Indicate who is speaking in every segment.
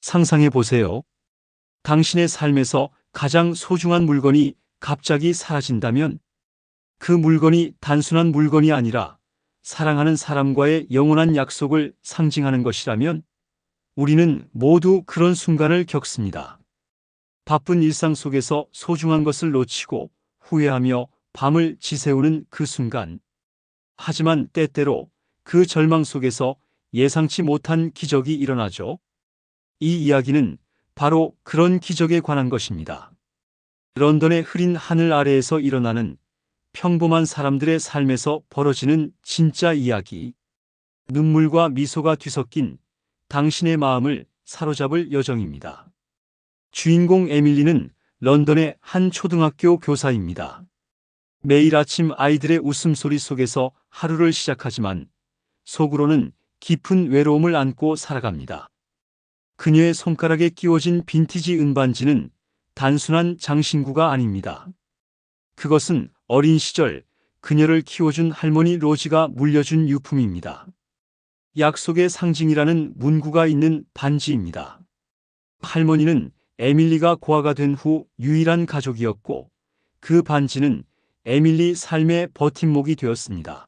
Speaker 1: 상상해 보세요. 당신의 삶에서 가장 소중한 물건이 갑자기 사라진다면 그 물건이 단순한 물건이 아니라 사랑하는 사람과의 영원한 약속을 상징하는 것이라면 우리는 모두 그런 순간을 겪습니다. 바쁜 일상 속에서 소중한 것을 놓치고 후회하며 밤을 지새우는 그 순간. 하지만 때때로 그 절망 속에서 예상치 못한 기적이 일어나죠. 이 이야기는 바로 그런 기적에 관한 것입니다. 런던의 흐린 하늘 아래에서 일어나는 평범한 사람들의 삶에서 벌어지는 진짜 이야기. 눈물과 미소가 뒤섞인 당신의 마음을 사로잡을 여정입니다. 주인공 에밀리는 런던의 한 초등학교 교사입니다. 매일 아침 아이들의 웃음소리 속에서 하루를 시작하지만 속으로는 깊은 외로움을 안고 살아갑니다. 그녀의 손가락에 끼워진 빈티지 은반지는 단순한 장신구가 아닙니다. 그것은 어린 시절 그녀를 키워준 할머니 로지가 물려준 유품입니다. 약속의 상징이라는 문구가 있는 반지입니다. 할머니는 에밀리가 고아가 된 후 유일한 가족이었고 그 반지는 에밀리 삶의 버팀목이 되었습니다.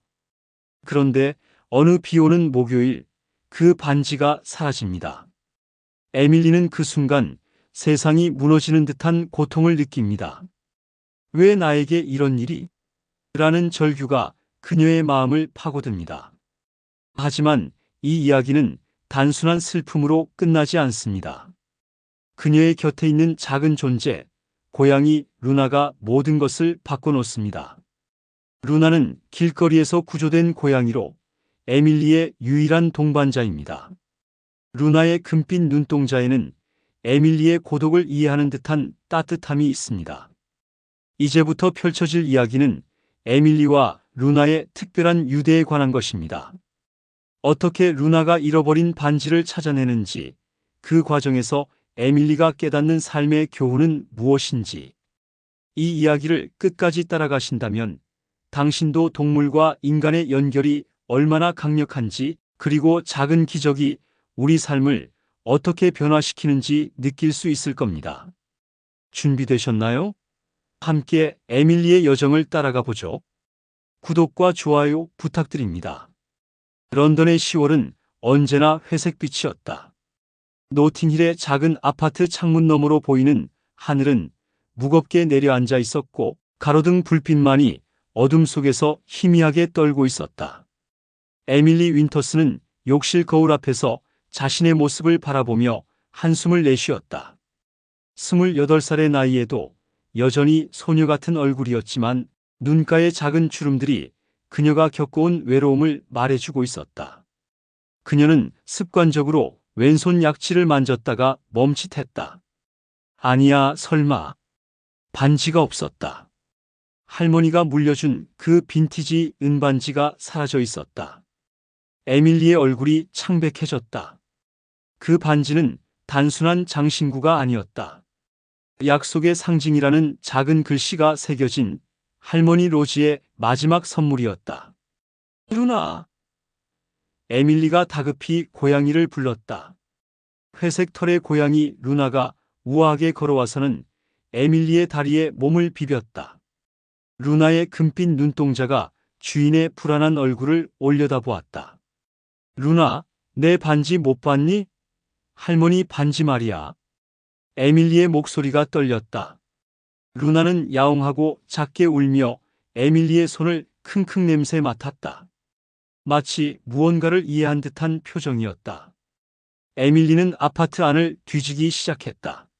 Speaker 1: 그런데 어느 비 오는 목요일 그 반지가 사라집니다. 에밀리는 그 순간 세상이 무너지는 듯한 고통을 느낍니다. 왜 나에게 이런 일이? 라는 절규가 그녀의 마음을 파고듭니다. 하지만 이 이야기는 단순한 슬픔으로 끝나지 않습니다. 그녀의 곁에 있는 작은 존재, 고양이 루나가 모든 것을 바꿔놓습니다. 루나는 길거리에서 구조된 고양이로 에밀리의 유일한 동반자입니다. 루나의 금빛 눈동자에는 에밀리의 고독을 이해하는 듯한 따뜻함이 있습니다. 이제부터 펼쳐질 이야기는 에밀리와 루나의 특별한 유대에 관한 것입니다. 어떻게 루나가 잃어버린 반지를 찾아내는지, 그 과정에서 에밀리가 깨닫는 삶의 교훈은 무엇인지, 이 이야기를 끝까지 따라가신다면 당신도 동물과 인간의 연결이 얼마나 강력한지, 그리고 작은 기적이 우리 삶을 어떻게 변화시키는지 느낄 수 있을 겁니다. 준비되셨나요? 함께 에밀리의 여정을 따라가 보죠. 구독과 좋아요 부탁드립니다. 런던의 10월은 언제나 회색빛이었다. 노팅힐의 작은 아파트 창문 너머로 보이는 하늘은 무겁게 내려앉아 있었고 가로등 불빛만이 어둠 속에서 희미하게 떨고 있었다. 에밀리 윈터스는 욕실 거울 앞에서 자신의 모습을 바라보며 한숨을 내쉬었다. 28살의 나이에도 여전히 소녀 같은 얼굴이었지만 눈가의 작은 주름들이 그녀가 겪어온 외로움을 말해주고 있었다. 그녀는 습관적으로 왼손 약지를 만졌다가 멈칫했다. 아니야, 설마. 반지가 없었다. 할머니가 물려준 그 빈티지 은반지가 사라져 있었다. 에밀리의 얼굴이 창백해졌다. 그 반지는 단순한 장신구가 아니었다. 약속의 상징이라는 작은 글씨가 새겨진 할머니 로지의 마지막 선물이었다. 루나. 에밀리가 다급히 고양이를 불렀다. 회색 털의 고양이 루나가 우아하게 걸어와서는 에밀리의 다리에 몸을 비볐다. 루나의 금빛 눈동자가 주인의 불안한 얼굴을 올려다보았다. 루나, 내 반지 못 봤니? 할머니 반지 말이야. 에밀리의 목소리가 떨렸다. 루나는 야옹하고 작게 울며 에밀리의 손을 킁킁 냄새 맡았다. 마치 무언가를 이해한 듯한 표정이었다. 에밀리는 아파트 안을 뒤지기 시작했다.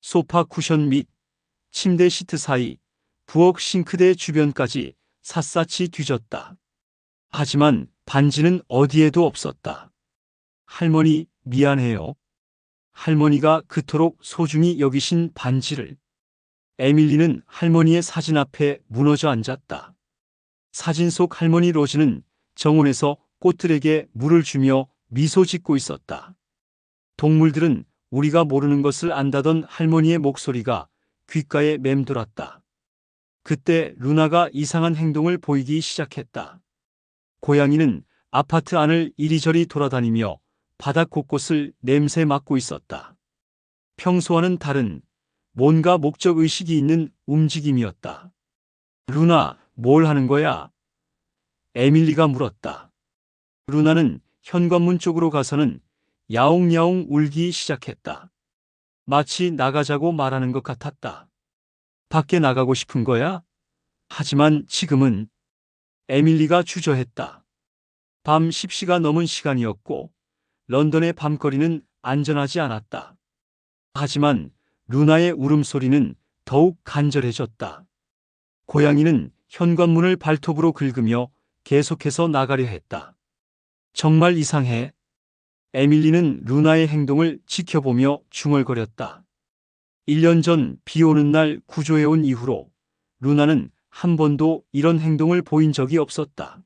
Speaker 1: 소파 쿠션 및 침대 시트 사이, 부엌 싱크대 주변까지 샅샅이 뒤졌다. 하지만 반지는 어디에도 없었다. 할머니, 미안해요. 할머니가 그토록 소중히 여기신 반지를. 에밀리는 할머니의 사진 앞에 무너져 앉았다. 사진 속 할머니 로즈는 정원에서 꽃들에게 물을 주며 미소 짓고 있었다. 동물들은 우리가 모르는 것을 안다던 할머니의 목소리가 귓가에 맴돌았다. 그때 루나가 이상한 행동을 보이기 시작했다. 고양이는 아파트 안을 이리저리 돌아다니며 바닥 곳곳을 냄새 맡고 있었다. 평소와는 다른 뭔가 목적의식이 있는 움직임이었다. 루나, 뭘 하는 거야? 에밀리가 물었다. 루나는 현관문 쪽으로 가서는 야옹야옹 울기 시작했다. 마치 나가자고 말하는 것 같았다. 밖에 나가고 싶은 거야? 하지만 지금은 에밀리가 주저했다. 밤 10시가 넘은 시간이었고 런던의 밤거리는 안전하지 않았다. 하지만 루나의 울음소리는 더욱 간절해졌다. 고양이는 현관문을 발톱으로 긁으며 계속해서 나가려 했다. 정말 이상해. 에밀리는 루나의 행동을 지켜보며 중얼거렸다. 1년 전 비 오는 날 구조해온 이후로 루나는 한 번도 이런 행동을 보인 적이 없었다.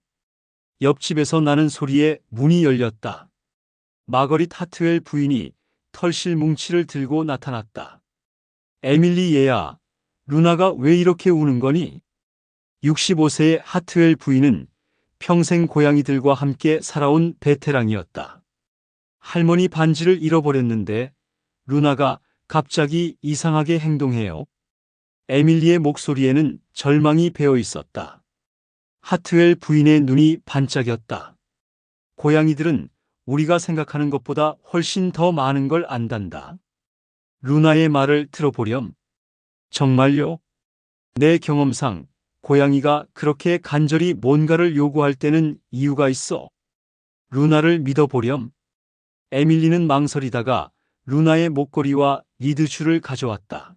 Speaker 1: 옆집에서 나는 소리에 문이 열렸다. 마거릿 하트웰 부인이 털실 뭉치를 들고 나타났다. 에밀리 얘야, 루나가 왜 이렇게 우는 거니? 65세의 하트웰 부인은 평생 고양이들과 함께 살아온 베테랑이었다. 할머니 반지를 잃어버렸는데 루나가 갑자기 이상하게 행동해요. 에밀리의 목소리에는 절망이 배어 있었다. 하트웰 부인의 눈이 반짝였다. 고양이들은 우리가 생각하는 것보다 훨씬 더 많은 걸 안단다. 루나의 말을 들어보렴. 정말요? 내 경험상 고양이가 그렇게 간절히 뭔가를 요구할 때는 이유가 있어. 루나를 믿어보렴. 에밀리는 망설이다가 루나의 목걸이와 리드줄을 가져왔다.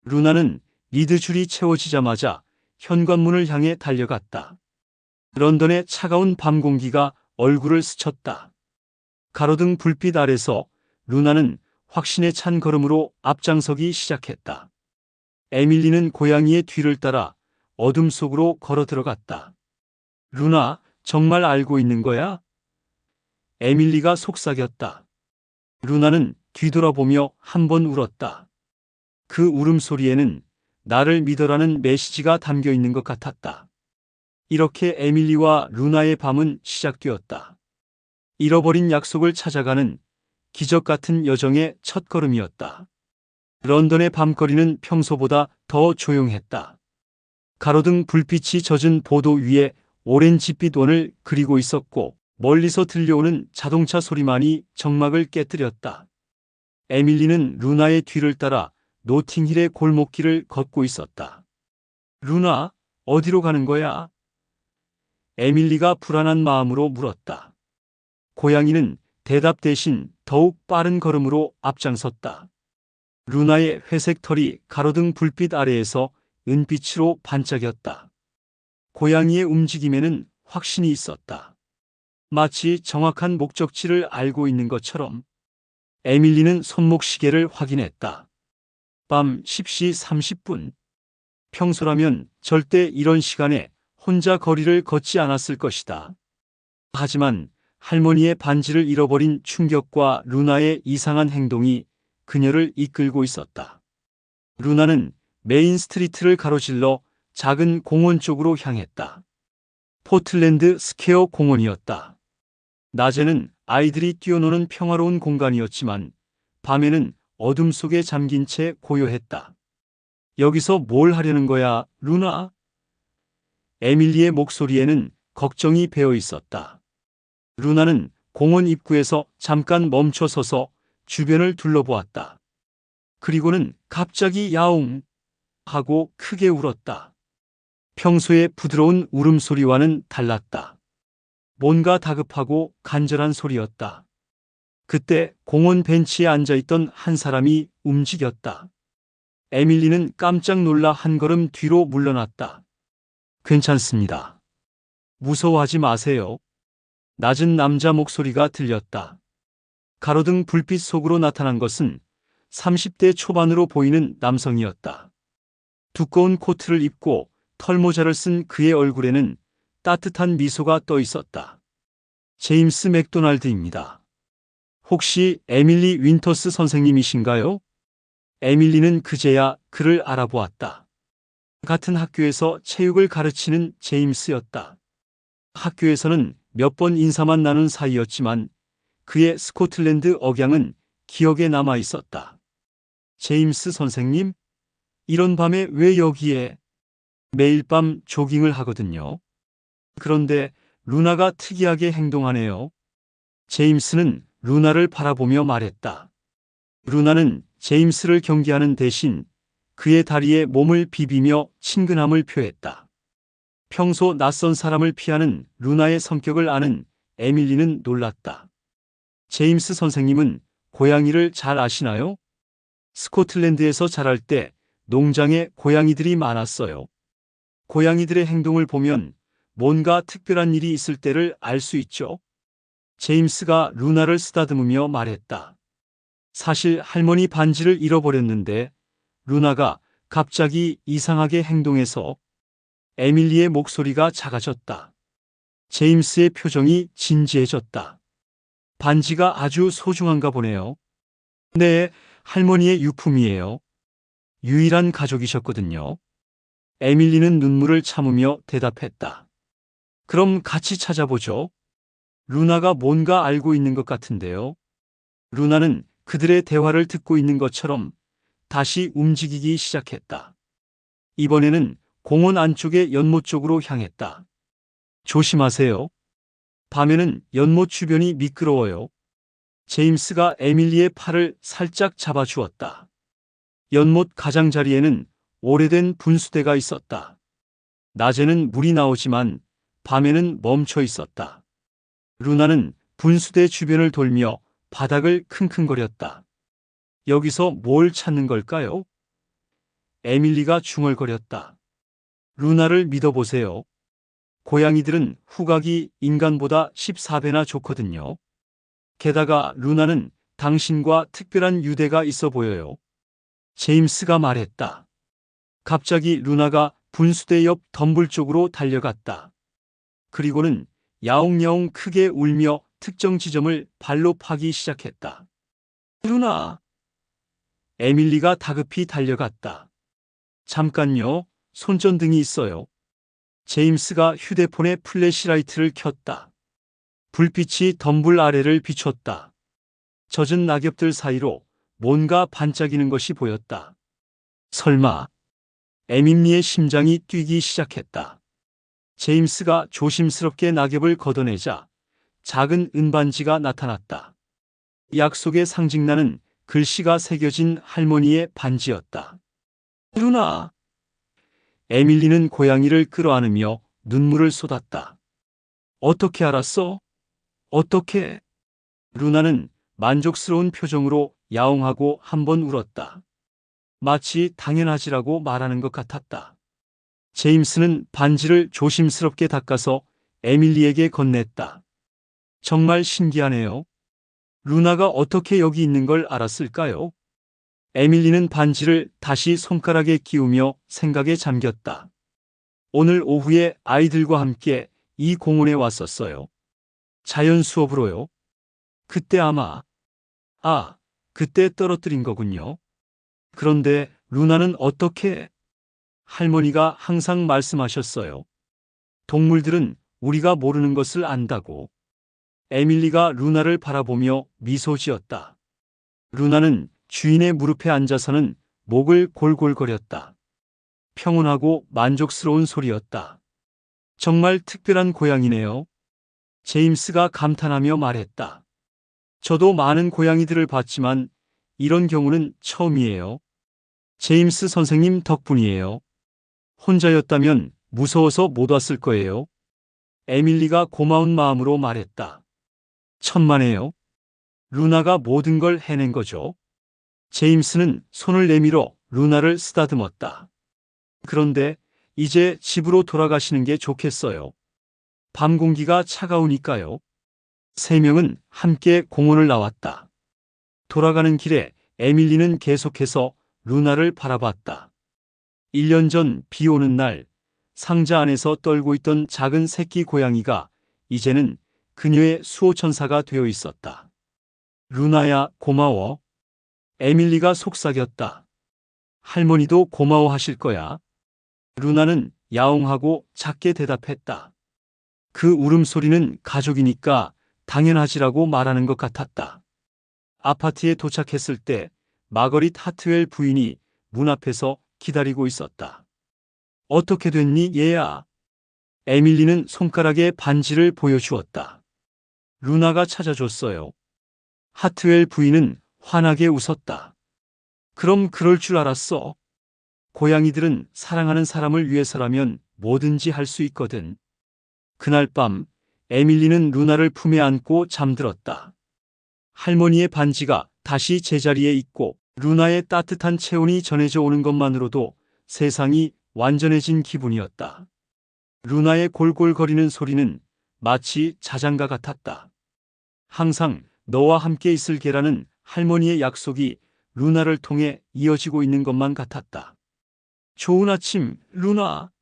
Speaker 1: 루나는 리드줄이 채워지자마자 현관문을 향해 달려갔다. 런던의 차가운 밤 공기가 얼굴을 스쳤다. 가로등 불빛 아래서 루나는 확신에 찬 걸음으로 앞장서기 시작했다. 에밀리는 고양이의 뒤를 따라 어둠 속으로 걸어 들어갔다. 루나, 정말 알고 있는 거야? 에밀리가 속삭였다. 루나는 뒤돌아보며 한 번 울었다. 그 울음소리에는 나를 믿어라는 메시지가 담겨 있는 것 같았다. 이렇게 에밀리와 루나의 밤은 시작되었다. 잃어버린 약속을 찾아가는 기적 같은 여정의 첫걸음이었다. 런던의 밤거리는 평소보다 더 조용했다. 가로등 불빛이 젖은 보도 위에 오렌지빛 원을 그리고 있었고 멀리서 들려오는 자동차 소리만이 정막을 깨뜨렸다. 에밀리는 루나의 뒤를 따라 노팅힐의 골목길을 걷고 있었다. 루나, 어디로 가는 거야? 에밀리가 불안한 마음으로 물었다. 고양이는 대답 대신 더욱 빠른 걸음으로 앞장섰다. 루나의 회색 털이 가로등 불빛 아래에서 은빛으로 반짝였다. 고양이의 움직임에는 확신이 있었다. 마치 정확한 목적지를 알고 있는 것처럼. 에밀리는 손목시계를 확인했다. 밤 10시 30분. 평소라면 절대 이런 시간에 혼자 거리를 걷지 않았을 것이다. 하지만 할머니의 반지를 잃어버린 충격과 루나의 이상한 행동이 그녀를 이끌고 있었다. 루나는 메인 스트리트를 가로질러 작은 공원 쪽으로 향했다. 포틀랜드 스퀘어 공원이었다. 낮에는 아이들이 뛰어노는 평화로운 공간이었지만 밤에는 어둠 속에 잠긴 채 고요했다. 여기서 뭘 하려는 거야, 루나? 에밀리의 목소리에는 걱정이 배어 있었다. 루나는 공원 입구에서 잠깐 멈춰 서서 주변을 둘러보았다. 그리고는 갑자기 야옹 하고 크게 울었다. 평소의 부드러운 울음소리와는 달랐다. 뭔가 다급하고 간절한 소리였다. 그때 공원 벤치에 앉아있던 한 사람이 움직였다. 에밀리는 깜짝 놀라 한 걸음 뒤로 물러났다. 괜찮습니다. 무서워하지 마세요. 낮은 남자 목소리가 들렸다. 가로등 불빛 속으로 나타난 것은 30대 초반으로 보이는 남성이었다. 두꺼운 코트를 입고 털모자를 쓴 그의 얼굴에는 따뜻한 미소가 떠 있었다. 제임스 맥도날드입니다. 혹시 에밀리 윈터스 선생님이신가요? 에밀리는 그제야 그를 알아보았다. 같은 학교에서 체육을 가르치는 제임스였다. 학교에서는 몇 번 인사만 나눈 사이였지만 그의 스코틀랜드 억양은 기억에 남아 있었다. 제임스 선생님, 이런 밤에 왜 여기에? 매일 밤 조깅을 하거든요. 그런데 루나가 특이하게 행동하네요. 제임스는 루나를 바라보며 말했다. 루나는 제임스를 경계하는 대신 그의 다리에 몸을 비비며 친근함을 표했다. 평소 낯선 사람을 피하는 루나의 성격을 아는 에밀리는 놀랐다. 제임스 선생님은 고양이를 잘 아시나요? 스코틀랜드에서 자랄 때 농장에 고양이들이 많았어요. 고양이들의 행동을 보면 뭔가 특별한 일이 있을 때를 알 수 있죠. 제임스가 루나를 쓰다듬으며 말했다. 사실 할머니 반지를 잃어버렸는데 루나가 갑자기 이상하게 행동해서. 에밀리의 목소리가 작아졌다. 제임스의 표정이 진지해졌다. 반지가 아주 소중한가 보네요. 네, 할머니의 유품이에요. 유일한 가족이셨거든요. 에밀리는 눈물을 참으며 대답했다. 그럼 같이 찾아보죠. 루나가 뭔가 알고 있는 것 같은데요. 루나는 그들의 대화를 듣고 있는 것처럼 다시 움직이기 시작했다. 이번에는 공원 안쪽의 연못 쪽으로 향했다. 조심하세요. 밤에는 연못 주변이 미끄러워요. 제임스가 에밀리의 팔을 살짝 잡아주었다. 연못 가장자리에는 오래된 분수대가 있었다. 낮에는 물이 나오지만 밤에는 멈춰 있었다. 루나는 분수대 주변을 돌며 바닥을 킁킁거렸다. 여기서 뭘 찾는 걸까요? 에밀리가 중얼거렸다. 루나를 믿어보세요. 고양이들은 후각이 인간보다 14배나 좋거든요. 게다가 루나는 당신과 특별한 유대가 있어 보여요. 제임스가 말했다. 갑자기 루나가 분수대 옆 덤불 쪽으로 달려갔다. 그리고는 야옹야옹 크게 울며 특정 지점을 발로 파기 시작했다. 루나! 에밀리가 다급히 달려갔다. 잠깐요, 손전등이 있어요. 제임스가 휴대폰의 플래시라이트를 켰다. 불빛이 덤불 아래를 비췄다. 젖은 낙엽들 사이로 뭔가 반짝이는 것이 보였다. 설마. 에밀리의 심장이 뛰기 시작했다. 제임스가 조심스럽게 낙엽을 걷어내자 작은 은반지가 나타났다. 약속의 상징나는 글씨가 새겨진 할머니의 반지였다. 루나! 에밀리는 고양이를 끌어안으며 눈물을 쏟았다. 어떻게 알았어? 어떻게? 루나는 만족스러운 표정으로 야옹하고 한 번 울었다. 마치 당연하지라고 말하는 것 같았다. 제임스는 반지를 조심스럽게 닦아서 에밀리에게 건넸다. 정말 신기하네요. 루나가 어떻게 여기 있는 걸 알았을까요? 에밀리는 반지를 다시 손가락에 끼우며 생각에 잠겼다. 오늘 오후에 아이들과 함께 이 공원에 왔었어요. 자연 수업으로요. 그때 아마, 그때 떨어뜨린 거군요. 그런데 루나는 어떻게? 할머니가 항상 말씀하셨어요. 동물들은 우리가 모르는 것을 안다고. 에밀리가 루나를 바라보며 미소 지었다. 루나는 주인의 무릎에 앉아서는 목을 골골거렸다. 평온하고 만족스러운 소리였다. 정말 특별한 고양이네요. 제임스가 감탄하며 말했다. 저도 많은 고양이들을 봤지만 이런 경우는 처음이에요. 제임스 선생님 덕분이에요. 혼자였다면 무서워서 못 왔을 거예요. 에밀리가 고마운 마음으로 말했다. 천만에요. 루나가 모든 걸 해낸 거죠. 제임스는 손을 내밀어 루나를 쓰다듬었다. 그런데 이제 집으로 돌아가시는 게 좋겠어요. 밤 공기가 차가우니까요. 세 명은 함께 공원을 나왔다. 돌아가는 길에 에밀리는 계속해서 루나를 바라봤다. 1년 전 비 오는 날 상자 안에서 떨고 있던 작은 새끼 고양이가 이제는 그녀의 수호천사가 되어 있었다. 루나야, 고마워. 에밀리가 속삭였다. 할머니도 고마워하실 거야. 루나는 야옹하고 작게 대답했다. 그 울음소리는 가족이니까 당연하지라고 말하는 것 같았다. 아파트에 도착했을 때 마거릿 하트웰 부인이 문 앞에서 기다리고 있었다. 어떻게 됐니, 얘야? 에밀리는 손가락에 반지를 보여주었다. 루나가 찾아줬어요. 하트웰 부인은 환하게 웃었다. 그럼 그럴 줄 알았어. 고양이들은 사랑하는 사람을 위해서라면 뭐든지 할 수 있거든. 그날 밤 에밀리는 루나를 품에 안고 잠들었다. 할머니의 반지가 다시 제자리에 있고 루나의 따뜻한 체온이 전해져 오는 것만으로도 세상이 완전해진 기분이었다. 루나의 골골거리는 소리는 마치 자장가 같았다. 항상 너와 함께 있을 게라는 할머니의 약속이 루나를 통해 이어지고 있는 것만 같았다. 좋은 아침, 루나.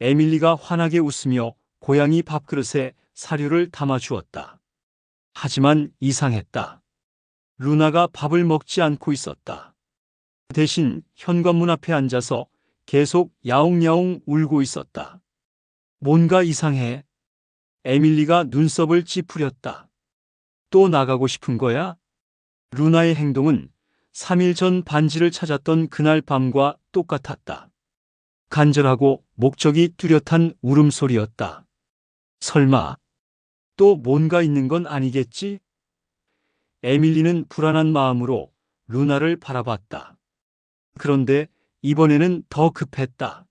Speaker 1: 에밀리가 환하게 웃으며 고양이 밥그릇에 사료를 담아 주었다. 하지만 이상했다. 루나가 밥을 먹지 않고 있었다. 대신 현관문 앞에 앉아서 계속 야옹야옹 울고 있었다. 뭔가 이상해. 에밀리가 눈썹을 찌푸렸다. 또 나가고 싶은 거야? 루나의 행동은 3일 전 반지를 찾았던 그날 밤과 똑같았다. 간절하고 목적이 뚜렷한 울음소리였다. 설마 또 뭔가 있는 건 아니겠지? 에밀리는 불안한 마음으로 루나를 바라봤다. 그런데 이번에는 더 급했다.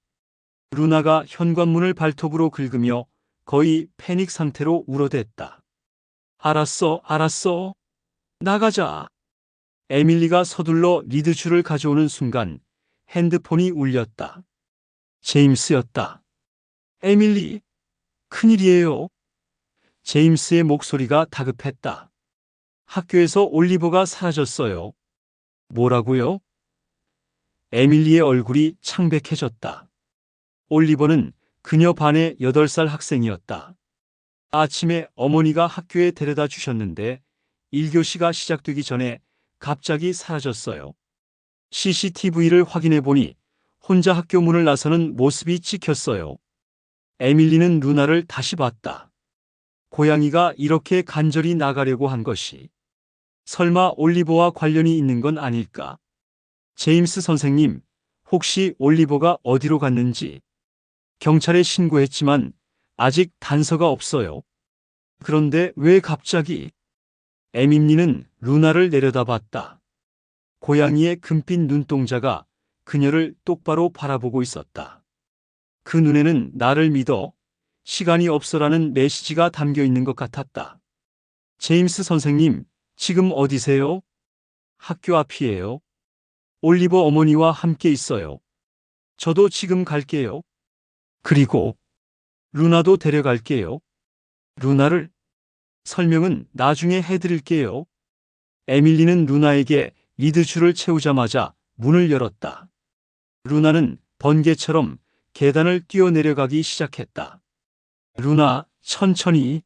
Speaker 1: 루나가 현관문을 발톱으로 긁으며 거의 패닉 상태로 울어댔다. 알았어. 나가자. 에밀리가 서둘러 리드줄을 가져오는 순간 핸드폰이 울렸다. 제임스였다. 에밀리, 큰일이에요. 제임스의 목소리가 다급했다. 학교에서 올리버가 사라졌어요. 뭐라고요? 에밀리의 얼굴이 창백해졌다. 올리버는 그녀 반의 8살 학생이었다. 아침에 어머니가 학교에 데려다 주셨는데 1교시가 시작되기 전에 갑자기 사라졌어요. CCTV를 확인해 보니 혼자 학교 문을 나서는 모습이 찍혔어요. 에밀리는 루나를 다시 봤다. 고양이가 이렇게 간절히 나가려고 한 것이 설마 올리버와 관련이 있는 건 아닐까? 제임스 선생님, 혹시 올리버가 어디로 갔는지 경찰에 신고했지만 아직 단서가 없어요. 그런데 왜 갑자기? 에밀리는 루나를 내려다봤다. 고양이의 금빛 눈동자가 그녀를 똑바로 바라보고 있었다. 그 눈에는 나를 믿어, 시간이 없어라는 메시지가 담겨 있는 것 같았다. 제임스 선생님, 지금 어디세요? 학교 앞이에요. 올리버 어머니와 함께 있어요. 저도 지금 갈게요. 그리고 루나도 데려갈게요. 루나를? 설명은 나중에 해드릴게요. 에밀리는 루나에게 리드줄을 채우자마자 문을 열었다. 루나는 번개처럼 계단을 뛰어내려가기 시작했다. 루나, 천천히.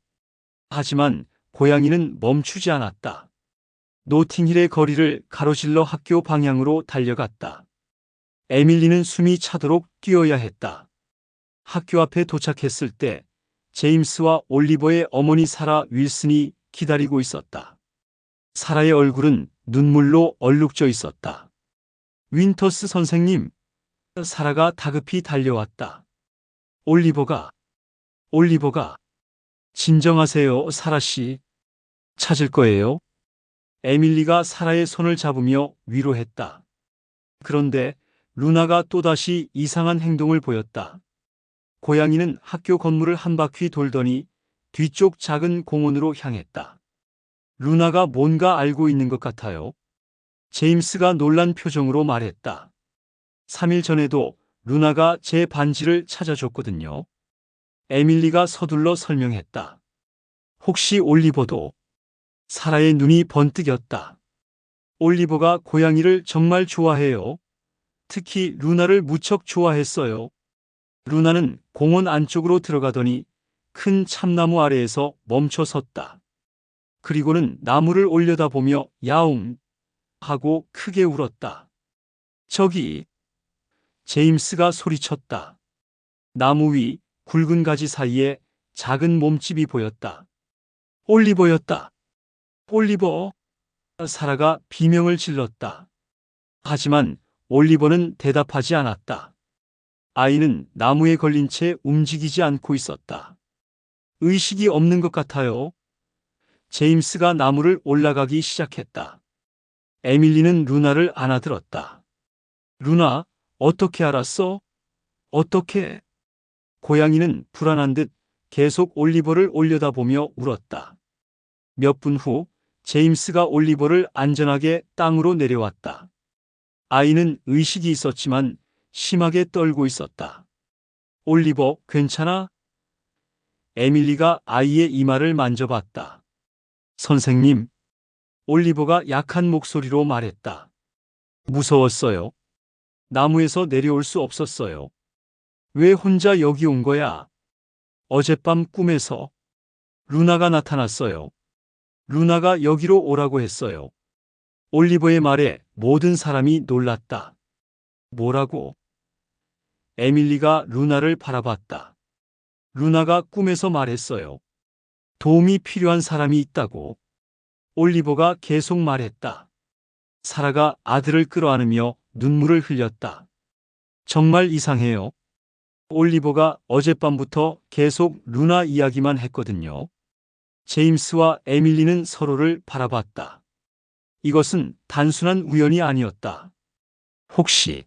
Speaker 1: 하지만 고양이는 멈추지 않았다. 노팅힐의 거리를 가로질러 학교 방향으로 달려갔다. 에밀리는 숨이 차도록 뛰어야 했다. 학교 앞에 도착했을 때 제임스와 올리버의 어머니 사라 윌슨이 기다리고 있었다. 사라의 얼굴은 눈물로 얼룩져 있었다. 윈터스 선생님, 사라가 다급히 달려왔다. 올리버가, 진정하세요, 사라 씨. 찾을 거예요. 에밀리가 사라의 손을 잡으며 위로했다. 그런데 루나가 또다시 이상한 행동을 보였다. 고양이는 학교 건물을 한 바퀴 돌더니 뒤쪽 작은 공원으로 향했다. 루나가 뭔가 알고 있는 것 같아요. 제임스가 놀란 표정으로 말했다. 3일 전에도 루나가 제 반지를 찾아줬거든요. 에밀리가 서둘러 설명했다. 혹시 올리버도? 사라의 눈이 번뜩였다. 올리버가 고양이를 정말 좋아해요. 특히 루나를 무척 좋아했어요. 루나는 공원 안쪽으로 들어가더니 큰 참나무 아래에서 멈춰 섰다. 그리고는 나무를 올려다보며 야옹 하고 크게 울었다. 저기! 제임스가 소리쳤다. 나무 위 굵은 가지 사이에 작은 몸집이 보였다. 올리버였다. 올리버. 사라가 비명을 질렀다. 하지만 올리버는 대답하지 않았다. 아이는 나무에 걸린 채 움직이지 않고 있었다. 의식이 없는 것 같아요. 제임스가 나무를 올라가기 시작했다. 에밀리는 루나를 안아들었다. 루나, 어떻게 알았어? 어떻게? 고양이는 불안한 듯 계속 올리버를 올려다보며 울었다. 몇 분 후 제임스가 올리버를 안전하게 땅으로 내려왔다. 아이는 의식이 있었지만 심하게 떨고 있었다. 올리버, 괜찮아? 에밀리가 아이의 이마를 만져봤다. 선생님, 올리버가 약한 목소리로 말했다. 무서웠어요. 나무에서 내려올 수 없었어요. 왜 혼자 여기 온 거야? 어젯밤 꿈에서 루나가 나타났어요. 루나가 여기로 오라고 했어요. 올리버의 말에 모든 사람이 놀랐다. 뭐라고? 에밀리가 루나를 바라봤다. 루나가 꿈에서 말했어요. 도움이 필요한 사람이 있다고. 올리버가 계속 말했다. 사라가 아들을 끌어안으며 눈물을 흘렸다. 정말 이상해요. 올리버가 어젯밤부터 계속 루나 이야기만 했거든요. 제임스와 에밀리는 서로를 바라봤다. 이것은 단순한 우연이 아니었다. 혹시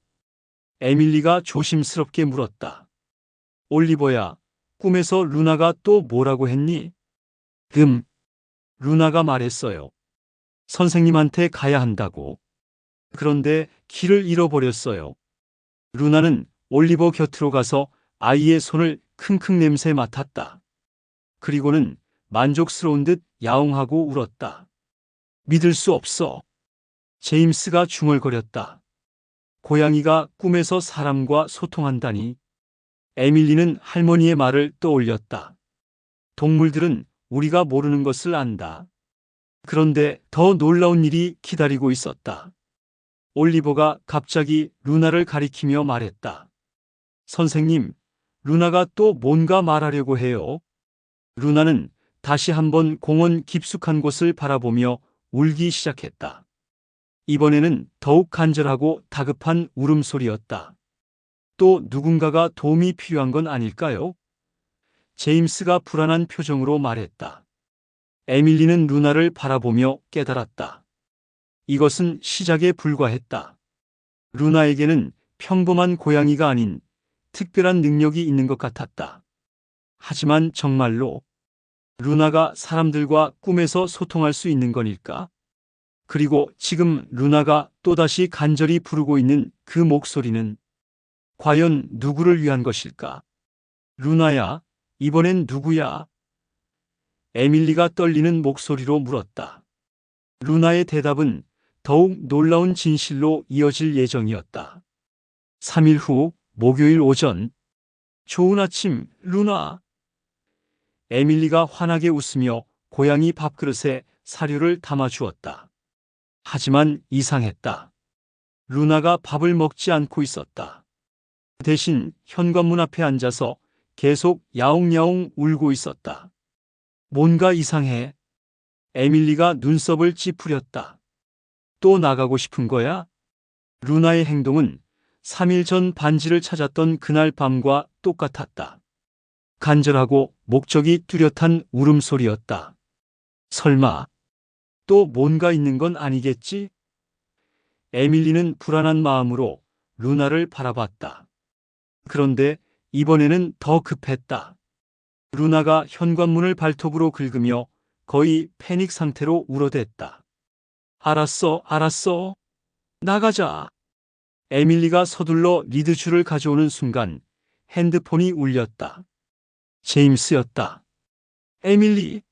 Speaker 1: 에밀리가 조심스럽게 물었다. 올리버야, 꿈에서 루나가 또 뭐라고 했니? 루나가 말했어요. 선생님한테 가야 한다고. 그런데 길을 잃어버렸어요. 루나는 올리버 곁으로 가서 아이의 손을 킁킁 냄새 맡았다. 그리고는 만족스러운 듯 야옹하고 울었다. 믿을 수 없어. 제임스가 중얼거렸다. 고양이가 꿈에서 사람과 소통한다니. 에밀리는 할머니의 말을 떠올렸다. 동물들은 우리가 모르는 것을 안다. 그런데 더 놀라운 일이 기다리고 있었다. 올리버가 갑자기 루나를 가리키며 말했다. 선생님, 루나가 또 뭔가 말하려고 해요. 루나는 다시 한번 공원 깊숙한 곳을 바라보며 울기 시작했다. 이번에는 더욱 간절하고 다급한 울음소리였다. 또 누군가가 도움이 필요한 건 아닐까요? 제임스가 불안한 표정으로 말했다. 에밀리는 루나를 바라보며 깨달았다. 이것은 시작에 불과했다. 루나에게는 평범한 고양이가 아닌 특별한 능력이 있는 것 같았다. 하지만 정말로 루나가 사람들과 꿈에서 소통할 수 있는 건일까? 그리고 지금 루나가 또다시 간절히 부르고 있는 그 목소리는 과연 누구를 위한 것일까? 루나야, 이번엔 누구야? 에밀리가 떨리는 목소리로 물었다. 루나의 대답은 더욱 놀라운 진실로 이어질 예정이었다. 3일 후 목요일 오전. 좋은 아침, 루나. 에밀리가 환하게 웃으며 고양이 밥그릇에 사료를 담아 주었다. 하지만 이상했다. 루나가 밥을 먹지 않고 있었다. 대신 현관문 앞에 앉아서 계속 야옹야옹 울고 있었다. 뭔가 이상해. 에밀리가 눈썹을 찌푸렸다. 또 나가고 싶은 거야? 루나의 행동은 3일 전 반지를 찾았던 그날 밤과 똑같았다. 간절하고 목적이 뚜렷한 울음소리였다. 설마 또 뭔가 있는 건 아니겠지? 에밀리는 불안한 마음으로 루나를 바라봤다. 그런데 이번에는 더 급했다. 루나가 현관문을 발톱으로 긁으며 거의 패닉 상태로 울어댔다. 알았어, 알았어. 나가자. 에밀리가 서둘러 리드줄을 가져오는 순간 핸드폰이 울렸다. 제임스였다. 에밀리,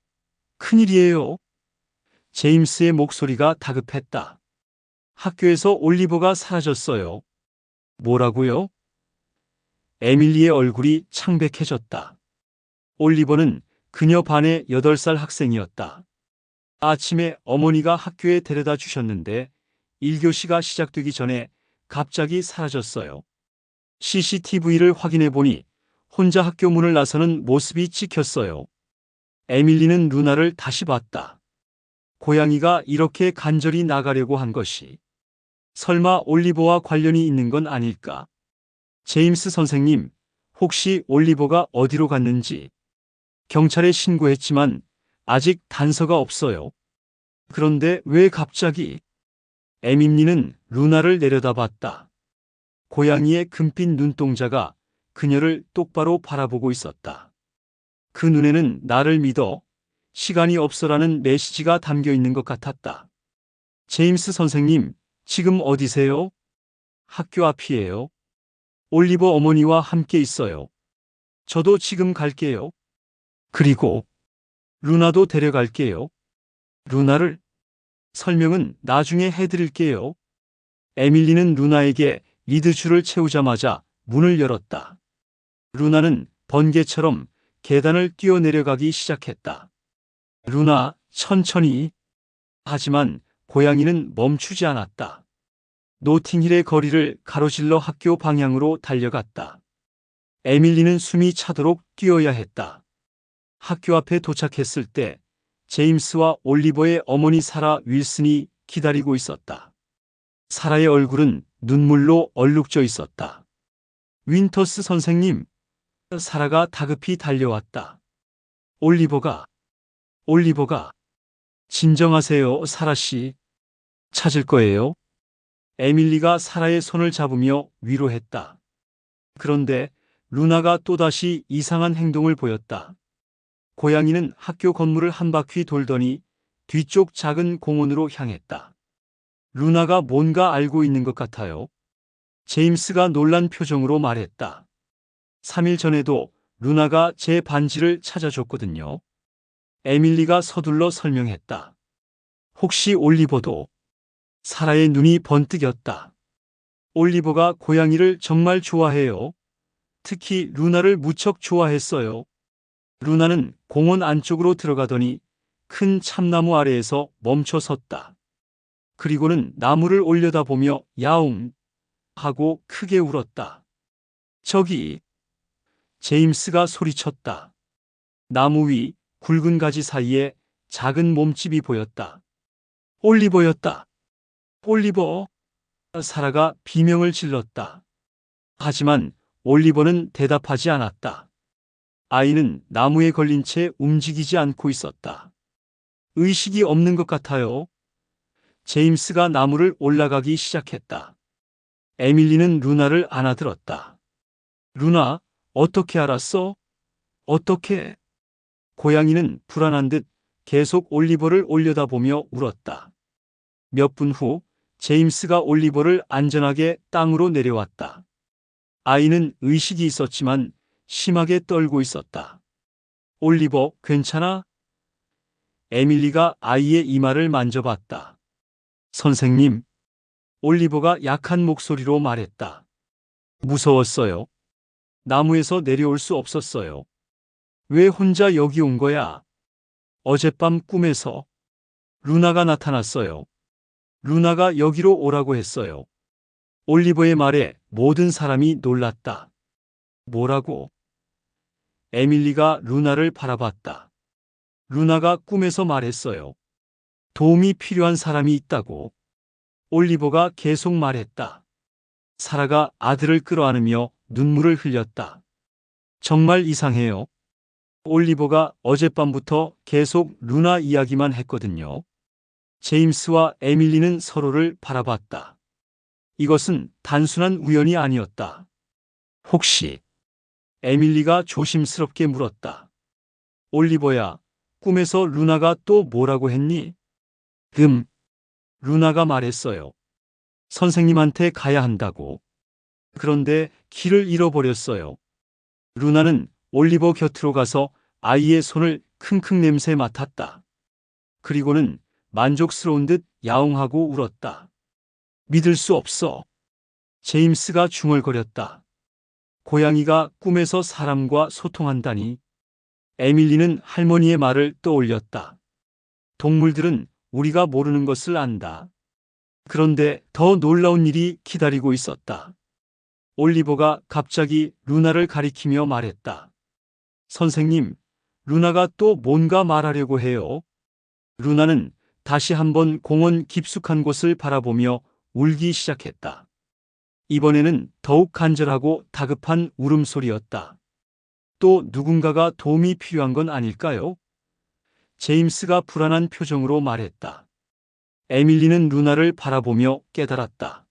Speaker 1: 큰일이에요. 제임스의 목소리가 다급했다. 학교에서 올리버가 사라졌어요. 뭐라고요? 에밀리의 얼굴이 창백해졌다. 올리버는 그녀 반의 8살 학생이었다. 아침에 어머니가 학교에 데려다 주셨는데 1교시가 시작되기 전에 갑자기 사라졌어요. CCTV를 확인해 보니 혼자 학교 문을 나서는 모습이 찍혔어요. 에밀리는 루나를 다시 봤다. 고양이가 이렇게 간절히 나가려고 한 것이 설마 올리버와 관련이 있는 건 아닐까? 제임스 선생님, 혹시 올리버가 어디로 갔는지 경찰에 신고했지만 아직 단서가 없어요. 그런데 왜 갑자기? 에밀리는 루나를 내려다봤다. 고양이의 금빛 눈동자가 그녀를 똑바로 바라보고 있었다. 그 눈에는 나를 믿어, 시간이 없어라는 메시지가 담겨 있는 것 같았다. 제임스 선생님, 지금 어디세요? 학교 앞이에요. 올리버 어머니와 함께 있어요. 저도 지금 갈게요. 그리고 루나도 데려갈게요. 루나를? 설명은 나중에 해드릴게요. 에밀리는 루나에게 리드줄을 채우자마자 문을 열었다. 루나는 번개처럼 계단을 뛰어내려가기 시작했다. 루나, 천천히. 하지만 고양이는 멈추지 않았다. 노팅힐의 거리를 가로질러 학교 방향으로 달려갔다. 에밀리는 숨이 차도록 뛰어야 했다. 학교 앞에 도착했을 때 제임스와 올리버의 어머니 사라 윌슨이 기다리고 있었다. 사라의 얼굴은 눈물로 얼룩져 있었다. 윈터스 선생님, 사라가 다급히 달려왔다. 올리버가, 진정하세요, 사라 씨. 찾을 거예요. 에밀리가 사라의 손을 잡으며 위로했다. 그런데 루나가 또다시 이상한 행동을 보였다. 고양이는 학교 건물을 한 바퀴 돌더니 뒤쪽 작은 공원으로 향했다. 루나가 뭔가 알고 있는 것 같아요. 제임스가 놀란 표정으로 말했다. 3일 전에도 루나가 제 반지를 찾아줬거든요. 에밀리가 서둘러 설명했다. 혹시 올리버도? 사라의 눈이 번뜩였다. 올리버가 고양이를 정말 좋아해요. 특히 루나를 무척 좋아했어요. 루나는 공원 안쪽으로 들어가더니 큰 참나무 아래에서 멈춰 섰다. 그리고는 나무를 올려다보며 야옹 하고 크게 울었다. 저기! 제임스가 소리쳤다. 나무 위 굵은 가지 사이에 작은 몸집이 보였다. 올리버였다. 올리버! 사라가 비명을 질렀다. 하지만 올리버는 대답하지 않았다. 아이는 나무에 걸린 채 움직이지 않고 있었다. 의식이 없는 것 같아요. 제임스가 나무를 올라가기 시작했다. 에밀리는 루나를 안아들었다. 루나, 어떻게 알았어? 어떻게? 고양이는 불안한 듯 계속 올리버를 올려다보며 울었다. 몇 분 후 제임스가 올리버를 안전하게 땅으로 내려왔다. 아이는 의식이 있었지만 심하게 떨고 있었다. 올리버, 괜찮아? 에밀리가 아이의 이마를 만져봤다. 선생님, 올리버가 약한 목소리로 말했다. 무서웠어요. 나무에서 내려올 수 없었어요. 왜 혼자 여기 온 거야? 어젯밤 꿈에서 루나가 나타났어요. 루나가 여기로 오라고 했어요. 올리버의 말에 모든 사람이 놀랐다. 뭐라고? 에밀리가 루나를 바라봤다. 루나가 꿈에서 말했어요. 도움이 필요한 사람이 있다고. 올리버가 계속 말했다. 사라가 아들을 끌어안으며 눈물을 흘렸다. 정말 이상해요. 올리버가 어젯밤부터 계속 루나 이야기만 했거든요. 제임스와 에밀리는 서로를 바라봤다. 이것은 단순한 우연이 아니었다. 혹시? 에밀리가 조심스럽게 물었다. 올리버야, 꿈에서 루나가 또 뭐라고 했니? 루나가 말했어요. 선생님한테 가야 한다고. 그런데 길을 잃어버렸어요. 루나는 올리버 곁으로 가서 아이의 손을 킁킁 냄새 맡았다. 그리고는 만족스러운 듯 야옹하고 울었다. 믿을 수 없어. 제임스가 중얼거렸다. 고양이가 꿈에서 사람과 소통한다니. 에밀리는 할머니의 말을 떠올렸다. 동물들은 우리가 모르는 것을 안다. 그런데 더 놀라운 일이 기다리고 있었다. 올리버가 갑자기 루나를 가리키며 말했다. 선생님, 루나가 또 뭔가 말하려고 해요. 루나는 다시 한번 공원 깊숙한 곳을 바라보며 울기 시작했다. 이번에는 더욱 간절하고 다급한 울음소리였다. 또 누군가가 도움이 필요한 건 아닐까요? 제임스가 불안한 표정으로 말했다. 에밀리는 루나를 바라보며 깨달았다.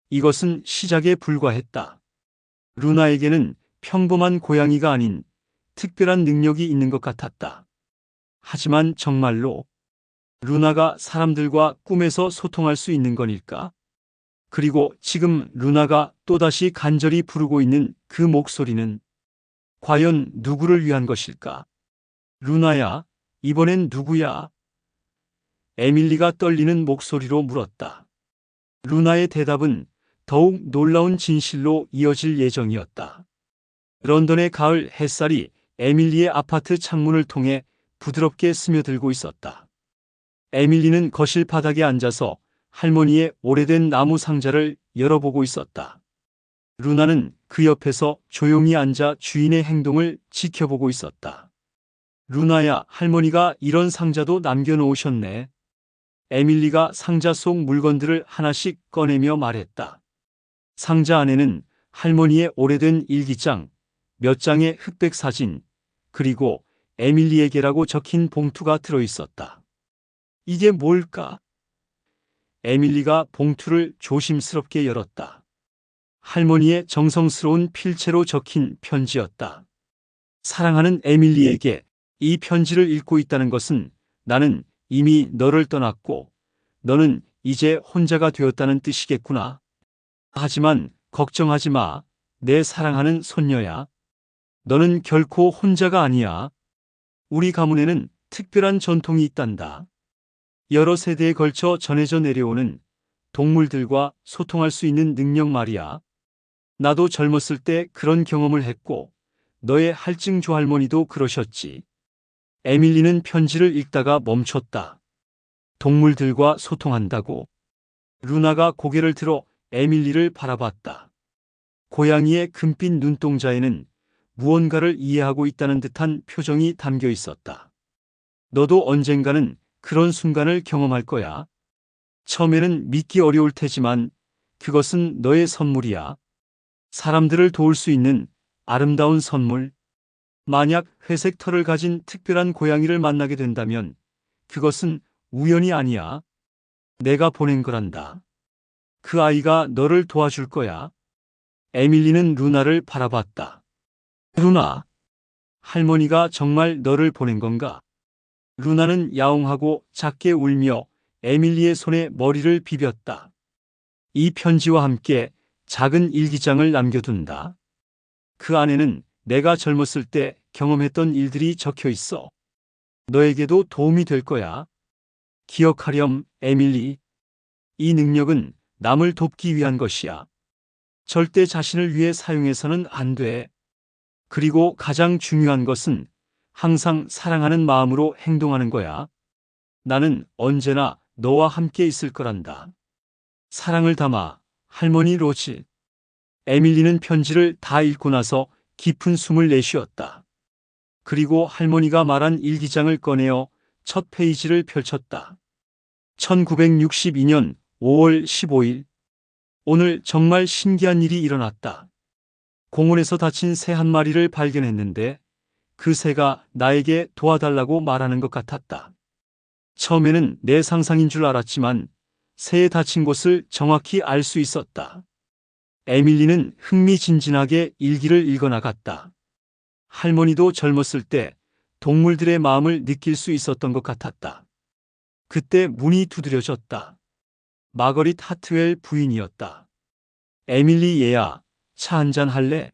Speaker 1: 이것은 시작에 불과했다. 루나에게는 평범한 고양이가 아닌 특별한 능력이 있는 것 같았다. 하지만 정말로 루나가 사람들과 꿈에서 소통할 수 있는 건일까? 그리고 지금 루나가 또다시 간절히 부르고 있는 그 목소리는 과연 누구를 위한 것일까? 루나야, 이번엔 누구야? 에밀리가 떨리는 목소리로 물었다. 루나의 대답은 더욱 놀라운 진실로 이어질 예정이었다. 런던의 가을 햇살이 에밀리의 아파트 창문을 통해 부드럽게 스며들고 있었다. 에밀리는 거실 바닥에 앉아서 할머니의 오래된 나무 상자를 열어보고 있었다. 루나는 그 옆에서 조용히 앉아 주인의 행동을 지켜보고 있었다. 루나야, 할머니가 이런 상자도 남겨놓으셨네. 에밀리가 상자 속 물건들을 하나씩 꺼내며 말했다. 상자 안에는 할머니의 오래된 일기장, 몇 장의 흑백 사진, 그리고 에밀리에게라고 적힌 봉투가 들어있었다. 이게 뭘까? 에밀리가 봉투를 조심스럽게 열었다. 할머니의 정성스러운 필체로 적힌 편지였다. 사랑하는 에밀리에게 이 편지를 읽고 있다는 것은 나는 이미 너를 떠났고 너는 이제 혼자가 되었다는 뜻이겠구나. 하지만 걱정하지 마. 내 사랑하는 손녀야. 너는 결코 혼자가 아니야. 우리 가문에는 특별한 전통이 있단다. 여러 세대에 걸쳐 전해져 내려오는 동물들과 소통할 수 있는 능력 말이야. 나도 젊었을 때 그런 경험을 했고 너의 할증조 할머니도 그러셨지. 에밀리는 편지를 읽다가 멈췄다. 동물들과 소통한다고. 루나가 고개를 들어 에밀리를 바라봤다. 고양이의 금빛 눈동자에는 무언가를 이해하고 있다는 듯한 표정이 담겨 있었다. 너도 언젠가는 그런 순간을 경험할 거야. 처음에는 믿기 어려울 테지만 그것은 너의 선물이야. 사람들을 도울 수 있는 아름다운 선물. 만약 회색 털을 가진 특별한 고양이를 만나게 된다면 그것은 우연이 아니야. 내가 보낸 거란다. 그 아이가 너를 도와줄 거야. 에밀리는 루나를 바라봤다. 루나, 할머니가 정말 너를 보낸 건가? 루나는 야옹하고 작게 울며 에밀리의 손에 머리를 비볐다. 이 편지와 함께 작은 일기장을 남겨둔다. 그 안에는 내가 젊었을 때 경험했던 일들이 적혀 있어. 너에게도 도움이 될 거야. 기억하렴, 에밀리. 이 능력은 남을 돕기 위한 것이야. 절대 자신을 위해 사용해서는 안 돼. 그리고 가장 중요한 것은 항상 사랑하는 마음으로 행동하는 거야. 나는 언제나 너와 함께 있을 거란다. 사랑을 담아, 할머니 로즈. 에밀리는 편지를 다 읽고 나서 깊은 숨을 내쉬었다. 그리고 할머니가 말한 일기장을 꺼내어 첫 페이지를 펼쳤다. 1962년 5월 15일. 오늘 정말 신기한 일이 일어났다. 공원에서 다친 새 한 마리를 발견했는데 그 새가 나에게 도와달라고 말하는 것 같았다. 처음에는 내 상상인 줄 알았지만 새의 다친 곳을 정확히 알 수 있었다. 에밀리는 흥미진진하게 일기를 읽어나갔다. 할머니도 젊었을 때 동물들의 마음을 느낄 수 있었던 것 같았다. 그때 문이 두드려졌다. 마거릿 하트웰 부인이었다. 에밀리 얘야, 차 한잔 할래?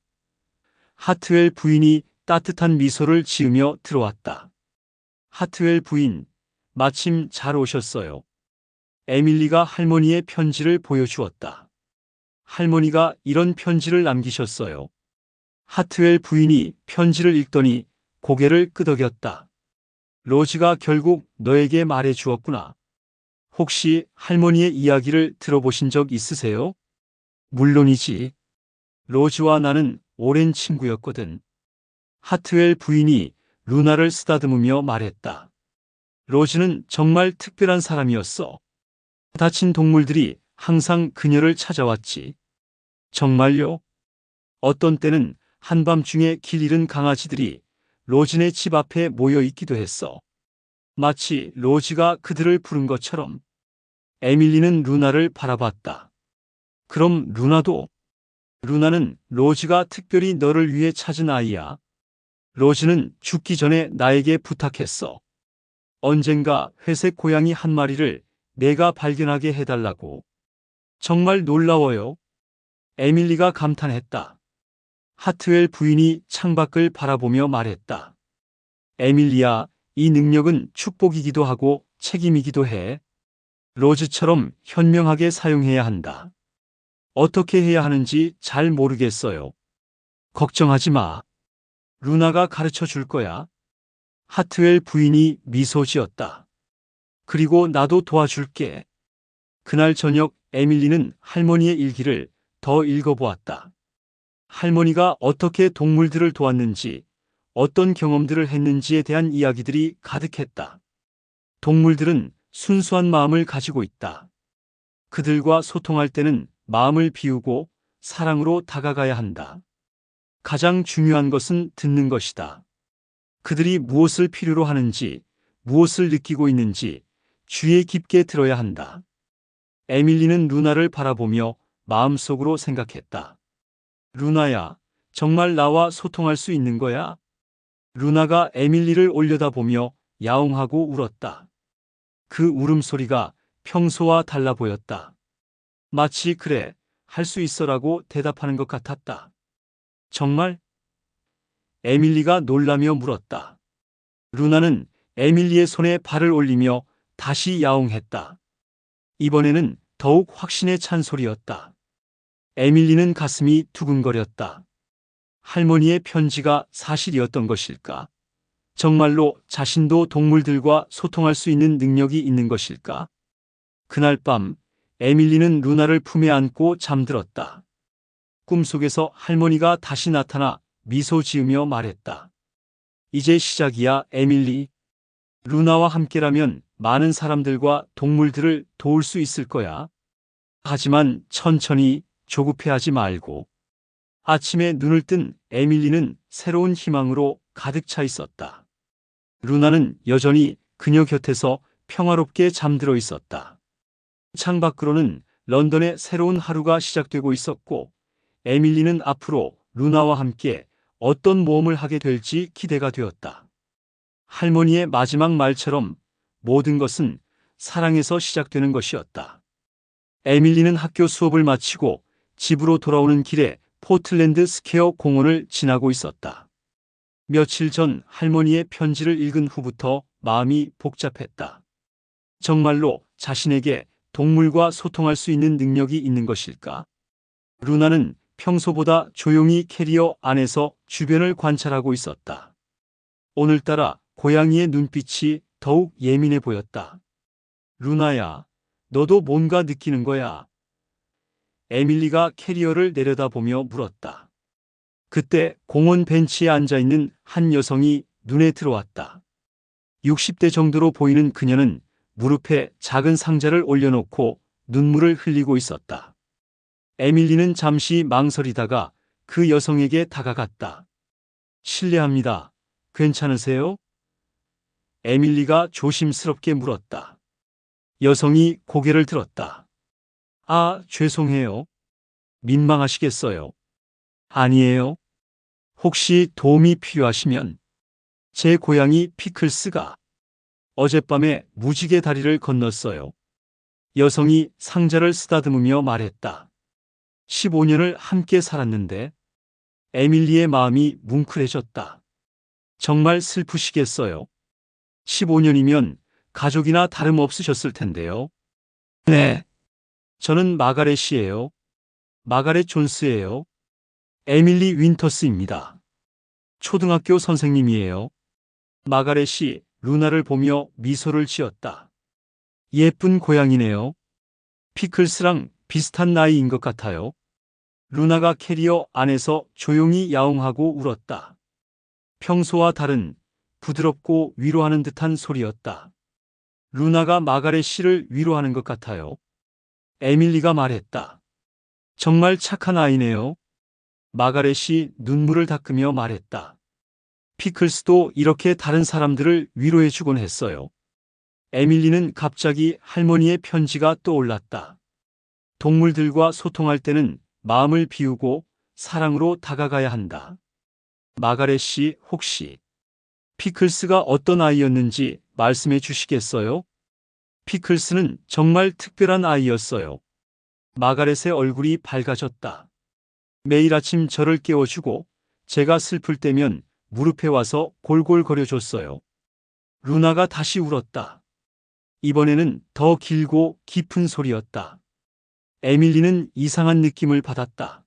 Speaker 1: 하트웰 부인이 따뜻한 미소를 지으며 들어왔다. 하트웰 부인, 마침 잘 오셨어요. 에밀리가 할머니의 편지를 보여주었다. 할머니가 이런 편지를 남기셨어요. 하트웰 부인이 편지를 읽더니 고개를 끄덕였다. 로즈가 결국 너에게 말해 주었구나. 혹시 할머니의 이야기를 들어보신 적 있으세요? 물론이지. 로즈와 나는 오랜 친구였거든. 하트웰 부인이 루나를 쓰다듬으며 말했다. 로즈는 정말 특별한 사람이었어. 다친 동물들이 항상 그녀를 찾아왔지. 정말요? 어떤 때는 한밤중에 길 잃은 강아지들이 로즈네 집 앞에 모여 있기도 했어. 마치 로즈가 그들을 부른 것처럼. 에밀리는 루나를 바라봤다. 그럼 루나도? 루나는 로즈가 특별히 너를 위해 찾은 아이야. 로즈는 죽기 전에 나에게 부탁했어. 언젠가 회색 고양이 한 마리를 내가 발견하게 해달라고. 정말 놀라워요. 에밀리가 감탄했다. 하트웰 부인이 창밖을 바라보며 말했다. 에밀리야, 이 능력은 축복이기도 하고 책임이기도 해. 로즈처럼 현명하게 사용해야 한다. 어떻게 해야 하는지 잘 모르겠어요. 걱정하지 마. 루나가 가르쳐 줄 거야. 하트웰 부인이 미소 지었다. 그리고 나도 도와줄게. 그날 저녁 에밀리는 할머니의 일기를 더 읽어보았다. 할머니가 어떻게 동물들을 도왔는지, 어떤 경험들을 했는지에 대한 이야기들이 가득했다. 동물들은 순수한 마음을 가지고 있다. 그들과 소통할 때는 마음을 비우고 사랑으로 다가가야 한다. 가장 중요한 것은 듣는 것이다. 그들이 무엇을 필요로 하는지, 무엇을 느끼고 있는지 귀에 깊게 들어야 한다. 에밀리는 루나를 바라보며 마음속으로 생각했다. 루나야, 정말 나와 소통할 수 있는 거야? 루나가 에밀리를 올려다보며 야옹하고 울었다. 그 울음소리가 평소와 달라 보였다. 마치 그래, 할 수 있어라고 대답하는 것 같았다. 정말? 에밀리가 놀라며 물었다. 루나는 에밀리의 손에 발을 올리며 다시 야옹했다. 이번에는 더욱 확신에 찬 소리였다. 에밀리는 가슴이 두근거렸다. 할머니의 편지가 사실이었던 것일까? 정말로 자신도 동물들과 소통할 수 있는 능력이 있는 것일까? 그날 밤 에밀리는 루나를 품에 안고 잠들었다. 꿈속에서 할머니가 다시 나타나 미소 지으며 말했다. 이제 시작이야, 에밀리. 루나와 함께라면 많은 사람들과 동물들을 도울 수 있을 거야. 하지만 천천히, 조급해하지 말고. 아침에 눈을 뜬 에밀리는 새로운 희망으로 가득 차 있었다. 루나는 여전히 그녀 곁에서 평화롭게 잠들어 있었다. 창밖으로는 런던의 새로운 하루가 시작되고 있었고, 에밀리는 앞으로 루나와 함께 어떤 모험을 하게 될지 기대가 되었다. 할머니의 마지막 말처럼 모든 것은 사랑에서 시작되는 것이었다. 에밀리는 학교 수업을 마치고 집으로 돌아오는 길에 포틀랜드 스퀘어 공원을 지나고 있었다. 며칠 전 할머니의 편지를 읽은 후부터 마음이 복잡했다. 정말로 자신에게 동물과 소통할 수 있는 능력이 있는 것일까? 루나는 평소보다 조용히 캐리어 안에서 주변을 관찰하고 있었다. 오늘따라 고양이의 눈빛이 더욱 예민해 보였다. 루나야, 너도 뭔가 느끼는 거야? 에밀리가 캐리어를 내려다보며 물었다. 그때 공원 벤치에 앉아있는 한 여성이 눈에 들어왔다. 60대 정도로 보이는 그녀는 무릎에 작은 상자를 올려놓고 눈물을 흘리고 있었다. 에밀리는 잠시 망설이다가 그 여성에게 다가갔다. 실례합니다. 괜찮으세요? 에밀리가 조심스럽게 물었다. 여성이 고개를 들었다. 아, 죄송해요. 민망하시겠어요? 아니에요. 혹시 도움이 필요하시면 제 고양이 피클스가 어젯밤에 무지개 다리를 건넜어요. 여성이 상자를 쓰다듬으며 말했다. 15년을 함께 살았는데 에밀리의 마음이 뭉클해졌다. 정말 슬프시겠어요. 15년이면 가족이나 다름없으셨을 텐데요. 네. 저는 마가렛이에요. 마가렛 존스예요. 에밀리 윈터스입니다. 초등학교 선생님이에요. 마가렛이 루나를 보며 미소를 지었다. 예쁜 고양이네요. 피클스랑 비슷한 나이인 것 같아요. 루나가 캐리어 안에서 조용히 야옹하고 울었다. 평소와 다른 부드럽고 위로하는 듯한 소리였다. 루나가 마가렛 씨를 위로하는 것 같아요. 에밀리가 말했다. 정말 착한 아이네요. 마가렛이 눈물을 닦으며 말했다. 피클스도 이렇게 다른 사람들을 위로해주곤 했어요. 에밀리는 갑자기 할머니의 편지가 떠올랐다. 동물들과 소통할 때는 마음을 비우고 사랑으로 다가가야 한다. 마가렛 씨, 혹시 피클스가 어떤 아이였는지 말씀해 주시겠어요? 피클스는 정말 특별한 아이였어요. 마가렛의 얼굴이 밝아졌다. 매일 아침 저를 깨워주고 제가 슬플 때면 무릎에 와서 골골거려줬어요. 루나가 다시 울었다. 이번에는 더 길고 깊은 소리였다. 에밀리는 이상한 느낌을 받았다.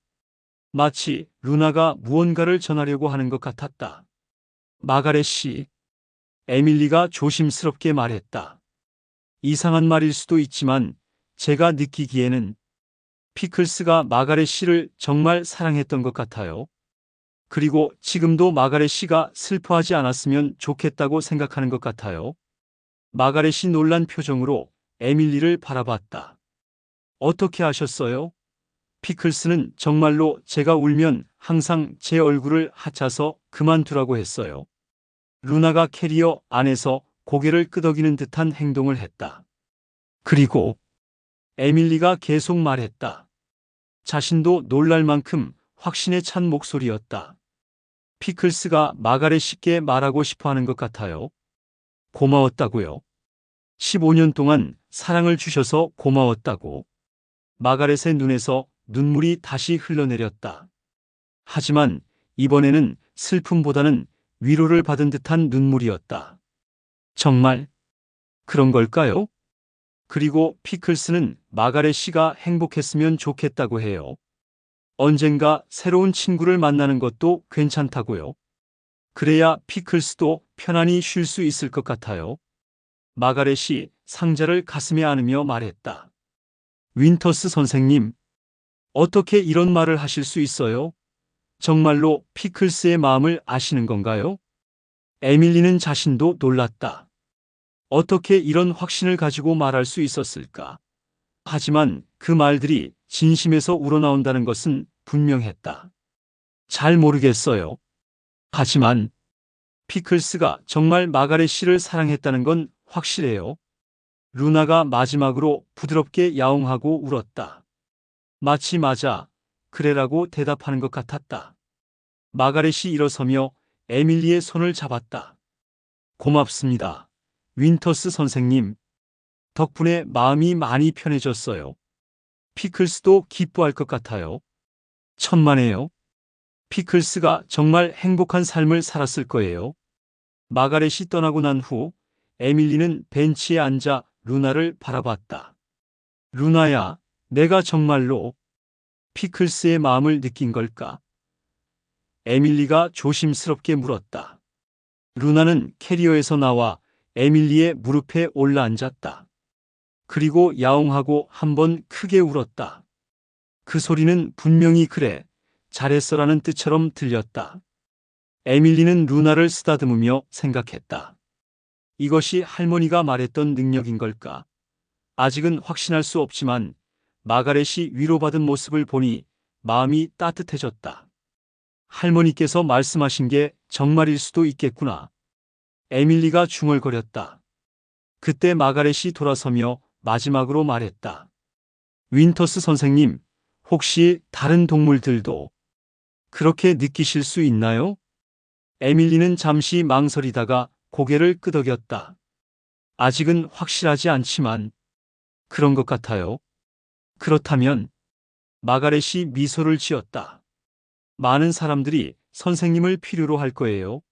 Speaker 1: 마치 루나가 무언가를 전하려고 하는 것 같았다. 마가렛 씨, 에밀리가 조심스럽게 말했다. 이상한 말일 수도 있지만 제가 느끼기에는 피클스가 마가렛 씨를 정말 사랑했던 것 같아요. 그리고 지금도 마가렛 씨가 슬퍼하지 않았으면 좋겠다고 생각하는 것 같아요. 마가렛이 놀란 표정으로 에밀리를 바라봤다. 어떻게 아셨어요? 피클스는 정말로 제가 울면 항상 제 얼굴을 하차서 그만두라고 했어요. 루나가 캐리어 안에서 고개를 끄덕이는 듯한 행동을 했다. 그리고 에밀리가 계속 말했다. 자신도 놀랄 만큼 확신에 찬 목소리였다. 피클스가 마가렛 씨께 말하고 싶어 하는 것 같아요. 고마웠다고요. 15년 동안 사랑을 주셔서 고마웠다고. 마가렛의 눈에서 눈물이 다시 흘러내렸다. 하지만 이번에는 슬픔보다는 위로를 받은 듯한 눈물이었다. 정말 그런 걸까요? 그리고 피클스는 마가렛 씨가 행복했으면 좋겠다고 해요. 언젠가 새로운 친구를 만나는 것도 괜찮다고요. 그래야 피클스도 편안히 쉴 수 있을 것 같아요. 마가렛이 상자를 가슴에 안으며 말했다. 윈터스 선생님, 어떻게 이런 말을 하실 수 있어요? 정말로 피클스의 마음을 아시는 건가요? 에밀리는 자신도 놀랐다. 어떻게 이런 확신을 가지고 말할 수 있었을까? 하지만 그 말들이 진심에서 우러나온다는 것은 분명했다. 잘 모르겠어요. 하지만 피클스가 정말 마가렛 씨를 사랑했다는 건 확실해요. 루나가 마지막으로 부드럽게 야옹하고 울었다. 마치 맞아, 그래라고 대답하는 것 같았다. 마가렛이 일어서며 에밀리의 손을 잡았다. 고맙습니다. 윈터스 선생님. 덕분에 마음이 많이 편해졌어요. 피클스도 기뻐할 것 같아요. 천만에요. 피클스가 정말 행복한 삶을 살았을 거예요. 마가렛이 떠나고 난 후 에밀리는 벤치에 앉아 루나를 바라봤다. 루나야, 내가 정말로 피클스의 마음을 느낀 걸까? 에밀리가 조심스럽게 물었다. 루나는 캐리어에서 나와 에밀리의 무릎에 올라앉았다. 그리고 야옹하고 한번 크게 울었다. 그 소리는 분명히 그래, 잘했어라는 뜻처럼 들렸다. 에밀리는 루나를 쓰다듬으며 생각했다. 이것이 할머니가 말했던 능력인 걸까? 아직은 확신할 수 없지만 마가렛이 위로받은 모습을 보니 마음이 따뜻해졌다. 할머니께서 말씀하신 게 정말일 수도 있겠구나. 에밀리가 중얼거렸다. 그때 마가렛이 돌아서며 마지막으로 말했다. 윈터스 선생님, 혹시 다른 동물들도 그렇게 느끼실 수 있나요? 에밀리는 잠시 망설이다가 고개를 끄덕였다. 아직은 확실하지 않지만 그런 것 같아요. 그렇다면 마가렛이 미소를 지었다. 많은 사람들이 선생님을 필요로 할 거예요.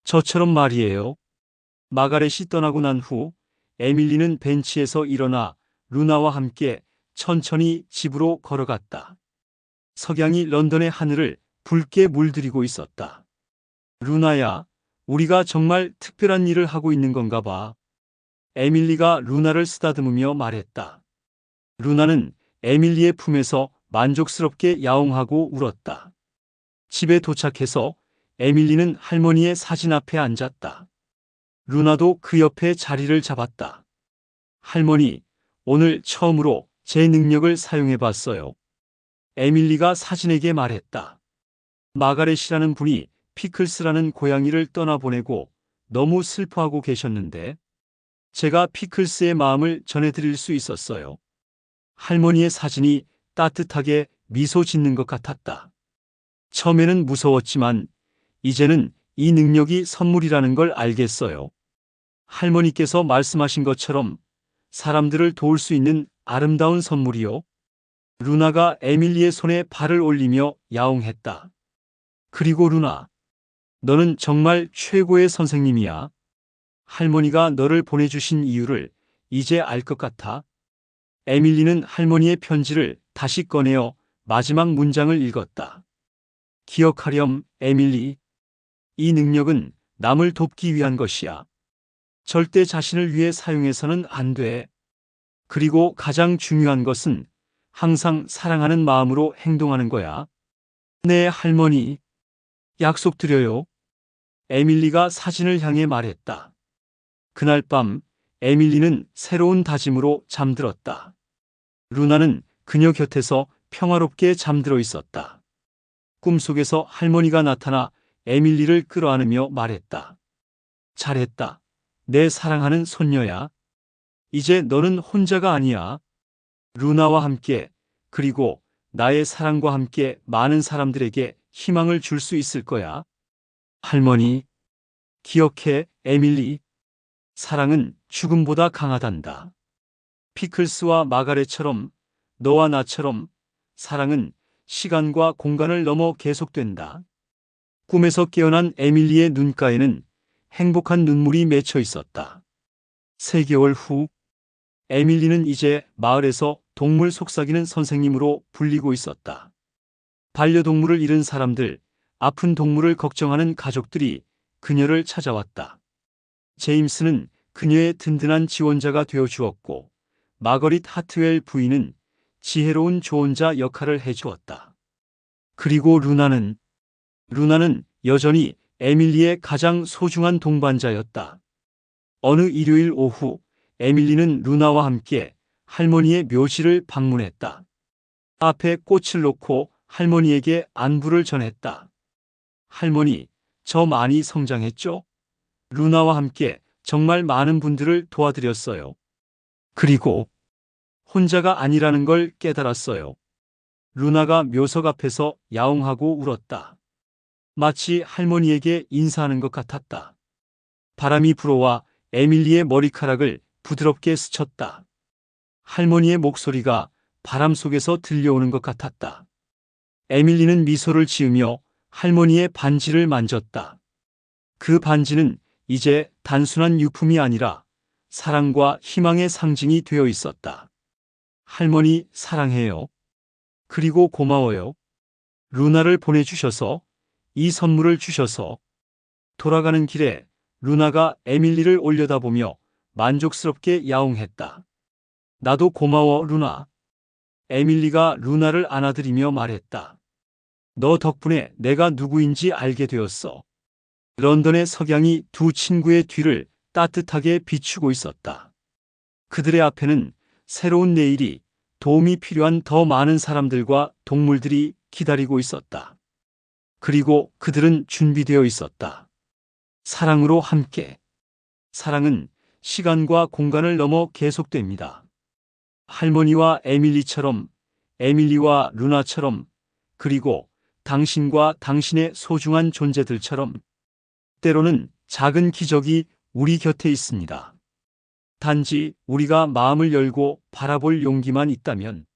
Speaker 1: 저처럼 말이에요. 마가렛이 떠나고 난 후 에밀리는 벤치에서 일어나 루나와 함께 천천히 집으로 걸어갔다. 석양이 런던의 하늘을 붉게 물들이고 있었다. 루나야, 우리가 정말 특별한 일을 하고 있는 건가 봐. 에밀리가 루나를 쓰다듬으며 말했다. 루나는 에밀리의 품에서 만족스럽게 야옹하고 울었다. 집에 도착해서 에밀리는 할머니의 사진 앞에 앉았다. 루나도 그 옆에 자리를 잡았다. 할머니, 오늘 처음으로 제 능력을 사용해 봤어요. 에밀리가 사진에게 말했다. 마가렛이라는 분이 피클스라는 고양이를 떠나보내고 너무 슬퍼하고 계셨는데 제가 피클스의 마음을 전해드릴 수 있었어요. 할머니의 사진이 따뜻하게 미소 짓는 것 같았다. 처음에는 무서웠지만 이제는 이 능력이 선물이라는 걸 알겠어요. 할머니께서 말씀하신 것처럼 사람들을 도울 수 있는 아름다운 선물이요. 루나가 에밀리의 손에 발을 올리며 야옹했다. 그리고 루나, 너는 정말 최고의 선생님이야. 할머니가 너를 보내주신 이유를 이제 알 것 같아. 에밀리는 할머니의 편지를 다시 꺼내어 마지막 문장을 읽었다. 기억하렴, 에밀리. 이 능력은 남을 돕기 위한 것이야. 절대 자신을 위해 사용해서는 안 돼. 그리고 가장 중요한 것은 항상 사랑하는 마음으로 행동하는 거야. 네, 할머니. 약속드려요. 에밀리가 사진을 향해 말했다. 그날 밤 에밀리는 새로운 다짐으로 잠들었다. 루나는 그녀 곁에서 평화롭게 잠들어 있었다. 꿈속에서 할머니가 나타나 에밀리를 끌어안으며 말했다. 잘했다. 내 사랑하는 손녀야. 이제 너는 혼자가 아니야. 루나와 함께, 그리고 나의 사랑과 함께 많은 사람들에게 희망을 줄 수 있을 거야. 할머니, 기억해, 에밀리. 사랑은 죽음보다 강하단다. 피클스와 마가렛처럼, 너와 나처럼 사랑은 시간과 공간을 넘어 계속된다. 꿈에서 깨어난 에밀리의 눈가에는 행복한 눈물이 맺혀 있었다. 3개월 후, 에밀리는 이제 마을에서 동물 속삭이는 선생님으로 불리고 있었다. 반려동물을 잃은 사람들, 아픈 동물을 걱정하는 가족들이 그녀를 찾아왔다. 제임스는 그녀의 든든한 지원자가 되어 주었고, 마거릿 하트웰 부인은 지혜로운 조언자 역할을 해주었다. 그리고 루나는 여전히 에밀리의 가장 소중한 동반자였다. 어느 일요일 오후, 에밀리는 루나와 함께 할머니의 묘실을 방문했다. 앞에 꽃을 놓고 할머니에게 안부를 전했다. 할머니, 저 많이 성장했죠? 루나와 함께 정말 많은 분들을 도와드렸어요. 그리고 혼자가 아니라는 걸 깨달았어요. 루나가 묘석 앞에서 야옹하고 울었다. 마치 할머니에게 인사하는 것 같았다. 바람이 불어와 에밀리의 머리카락을 부드럽게 스쳤다. 할머니의 목소리가 바람 속에서 들려오는 것 같았다. 에밀리는 미소를 지으며 할머니의 반지를 만졌다. 그 반지는 이제 단순한 유품이 아니라 사랑과 희망의 상징이 되어 있었다. 할머니, 사랑해요. 그리고 고마워요. 루나를 보내주셔서, 이 선물을 주셔서. 돌아가는 길에 루나가 에밀리를 올려다보며 만족스럽게 야옹했다. 나도 고마워, 루나. 에밀리가 루나를 안아들이며 말했다. 너 덕분에 내가 누구인지 알게 되었어. 런던의 석양이 두 친구의 뒤를 따뜻하게 비추고 있었다. 그들의 앞에는 새로운 내일이, 도움이 필요한 더 많은 사람들과 동물들이 기다리고 있었다. 그리고 그들은 준비되어 있었다. 사랑으로 함께. 사랑은 시간과 공간을 넘어 계속됩니다. 할머니와 에밀리처럼, 에밀리와 루나처럼, 그리고 당신과 당신의 소중한 존재들처럼. 때로는 작은 기적이 우리 곁에 있습니다. 단지 우리가 마음을 열고 바라볼 용기만 있다면.